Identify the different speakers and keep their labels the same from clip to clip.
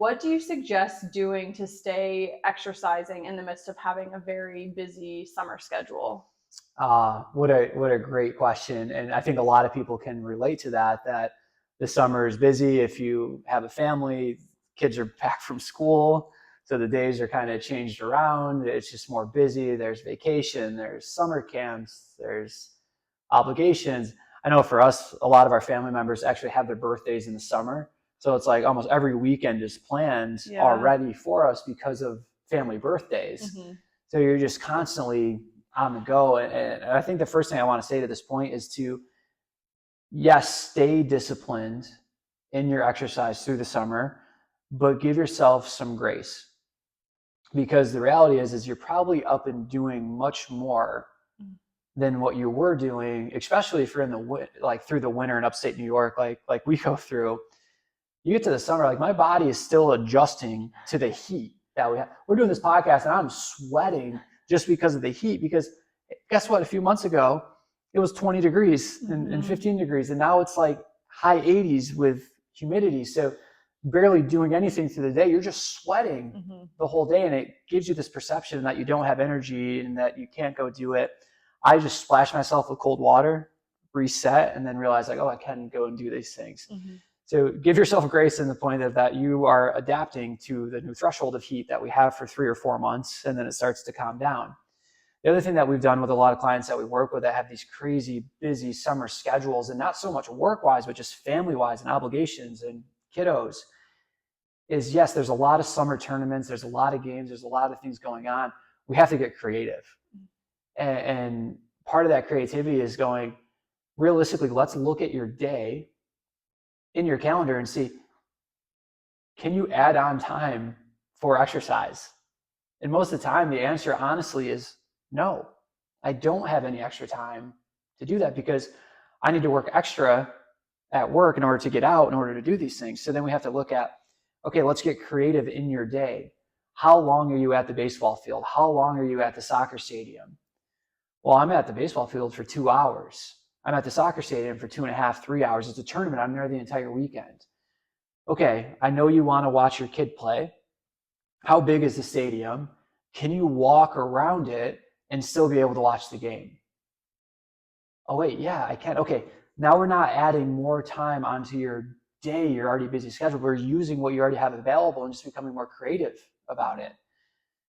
Speaker 1: What do you suggest doing to stay exercising in the midst of having a very busy summer schedule?
Speaker 2: What a great question. And I think a lot of people can relate to that the summer is busy. If you have a family, kids are back from school. So the days are kind of changed around. It's just more busy. There's vacation, there's summer camps, there's obligations. I know for us, a lot of our family members actually have their birthdays in the summer. So it's like almost every weekend is planned
Speaker 1: Yeah.
Speaker 2: already for us because of family birthdays.
Speaker 1: Hmm.
Speaker 2: So you're just constantly on the go. And I think the first thing I want to say to this point is to, yes, stay disciplined in your exercise through the summer, but give yourself some grace. Because the reality is you're probably up and doing much more than what you were doing, especially if you're in the like through the winter in upstate New York, like we go through. You get to the summer, like my body is still adjusting to the heat that we have. We're doing this podcast and I'm sweating just because of the heat. Because guess what? A few months ago, it was 20 degrees and 15 degrees. And now it's like high 80s with humidity. So barely doing anything through the day. You're just sweating
Speaker 1: Hmm.
Speaker 2: the whole day. And it gives you this perception that you don't have energy and that you can't go do it. I just splash myself with cold water, reset, and then realize like, oh, I can go and do these things.
Speaker 1: Hmm.
Speaker 2: So give yourself grace in the point that you are adapting to the new threshold of heat that we have for 3 or 4 months, and then it starts to calm down. The other thing that we've done with a lot of clients that we work with that have these crazy busy summer schedules, and not so much work-wise, but just family-wise and obligations and kiddos, is yes, there's a lot of summer tournaments, there's a lot of games, there's a lot of things going on. We have to get creative. And part of that creativity is going, realistically, let's look at your day in your calendar and see, can you add on time for exercise? And most of the time, the answer honestly is no. I don't have any extra time to do that because I need to work extra at work in order to get out, in order to do these things. So then we have to look at, okay, let's get creative in your day. How long are you at the baseball field? How long are you at the soccer stadium? Well, I'm at the baseball field for 2 hours. I'm at the soccer stadium for 2.5, 3 hours. It's a tournament. I'm there the entire weekend. Okay, I know you want to watch your kid play. How big is the stadium? Can you walk around it and still be able to watch the game? Oh, wait, yeah, I can. Okay, now we're not adding more time onto your day, your already busy schedule. We're using what you already have available and just becoming more creative about it.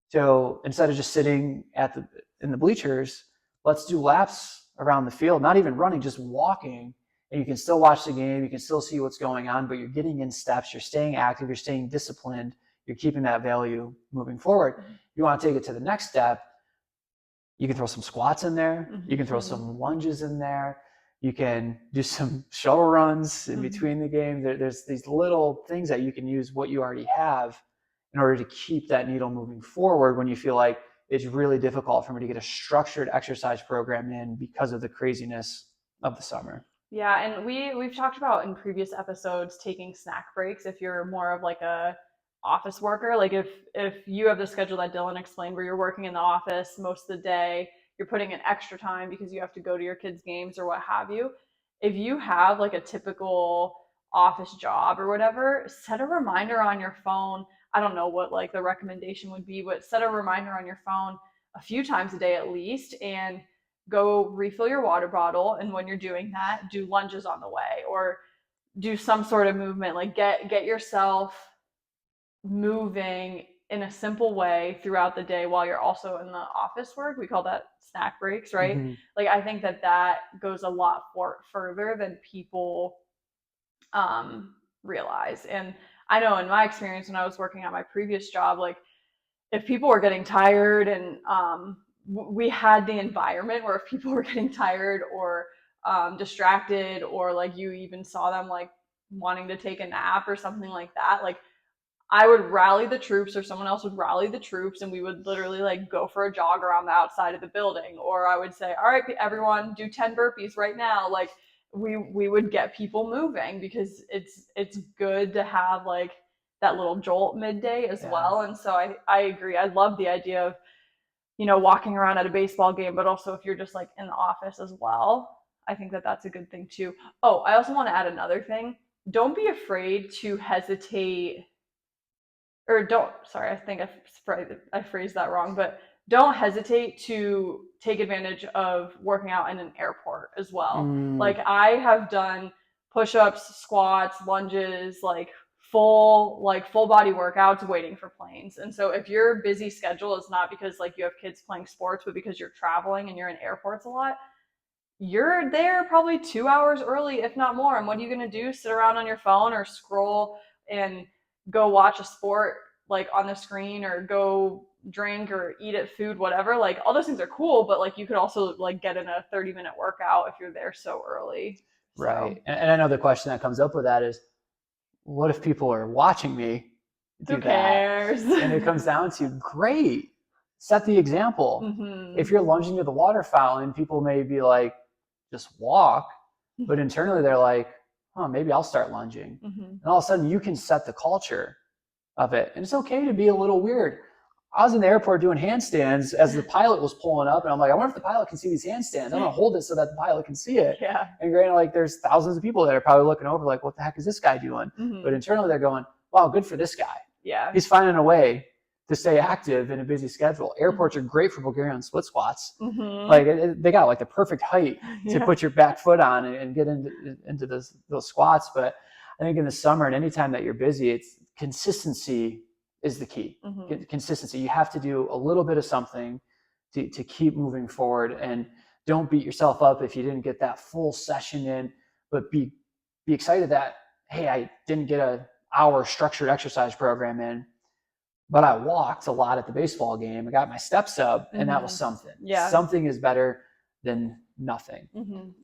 Speaker 2: So instead of just sitting in the bleachers, let's do laps around the field, not even running, just walking. And you can still watch the game, you can still see what's going on, but you're getting in steps, you're staying active, you're staying disciplined, you're keeping that value moving forward. If you want to take it to the next step, you can throw some squats in there, you can throw some lunges in there, you can do some shuttle runs in between the game. There's these little things that you can use what you already have in order to keep that needle moving forward when you feel like it's really difficult for me to get a structured exercise program in because of the craziness of the summer.
Speaker 1: Yeah, and we've talked about in previous episodes taking snack breaks if you're more of like a office worker. Like if you have the schedule that Dylan explained where you're working in the office most of the day, you're putting in extra time because you have to go to your kids' games or what have you. If you have like a typical office job or whatever, set a reminder on your phone. I don't know what like the recommendation would be, but set a reminder on your phone a few times a day at least and go refill your water bottle, and when you're doing that, do lunges on the way or do some sort of movement, like get yourself moving in a simple way throughout the day while you're also in the office work. We call that snack breaks, right?
Speaker 2: Mm-hmm.
Speaker 1: Like I think that that goes a lot further than people realize. And I know in my experience when I was working at my previous job, like if people were getting tired and we had the environment where if people were getting tired or distracted or like you even saw them like wanting to take a nap or something like that, like I would rally the troops or someone else would rally the troops and we would literally like go for a jog around the outside of the building, or I would say, all right, everyone do 10 burpees right now. Like we would get people moving because it's good to have like that little jolt midday as
Speaker 2: Yeah.
Speaker 1: well. And so I agree. I love the idea of, walking around at a baseball game, but also if you're just like in the office as well, I think that that's a good thing too. Oh, I also want to add another thing. Don't be afraid to hesitate or don't, sorry, I think I phrased that wrong, but don't hesitate to take advantage of working out in an airport as well.
Speaker 2: Mm,
Speaker 1: Like I have done push-ups, squats, lunges, like full body workouts waiting for planes. And so if your busy schedule is not because like you have kids playing sports, but because you're traveling and you're in airports a lot, you're there probably 2 hours early, if not more. And what are you going to do? Sit around on your phone or scroll and go watch a sport like on the screen or go drink or eat at food, whatever. Like all those things are cool, but like you could also like get in a 30-minute workout if you're there so early. So
Speaker 2: right. And I know the question that comes up with that is, what if people are watching me
Speaker 1: who
Speaker 2: do that?
Speaker 1: cares?
Speaker 2: And it comes down to, great, set the example. If
Speaker 1: Mm-hmm.
Speaker 2: you're lunging to the water fountain, people may be like, just walk. But internally, they're like, oh, maybe I'll start lunging.
Speaker 1: Mm-hmm.
Speaker 2: And all of a sudden, you can set the culture of it. And it's okay to be a little weird. I was in the airport doing handstands as the pilot was pulling up, and I'm like, I wonder if the pilot can see these handstands. I'm gonna hold it so that the pilot can see it.
Speaker 1: Yeah.
Speaker 2: And granted, like there's thousands of people that are probably looking over, like, what the heck is this guy doing?
Speaker 1: Mm-hmm.
Speaker 2: But internally, they're going, wow, good for this guy.
Speaker 1: Yeah.
Speaker 2: He's finding a way to stay active in a busy schedule. Airports are great for Bulgarian split squats.
Speaker 1: Mm-hmm.
Speaker 2: Like they got like the perfect height to put your back foot on and get into those squats. But I think in the summer and anytime that you're busy, it's consistency is the key.
Speaker 1: Mm-hmm.
Speaker 2: Consistency. You have to do a little bit of something to keep moving forward, and don't beat yourself up if you didn't get that full session in, but be excited that, hey, I didn't get an hour structured exercise program in, but I walked a lot at the baseball game. I got my steps up, and that was something.
Speaker 1: Yeah.
Speaker 2: Something is better than nothing.
Speaker 1: Mm-hmm.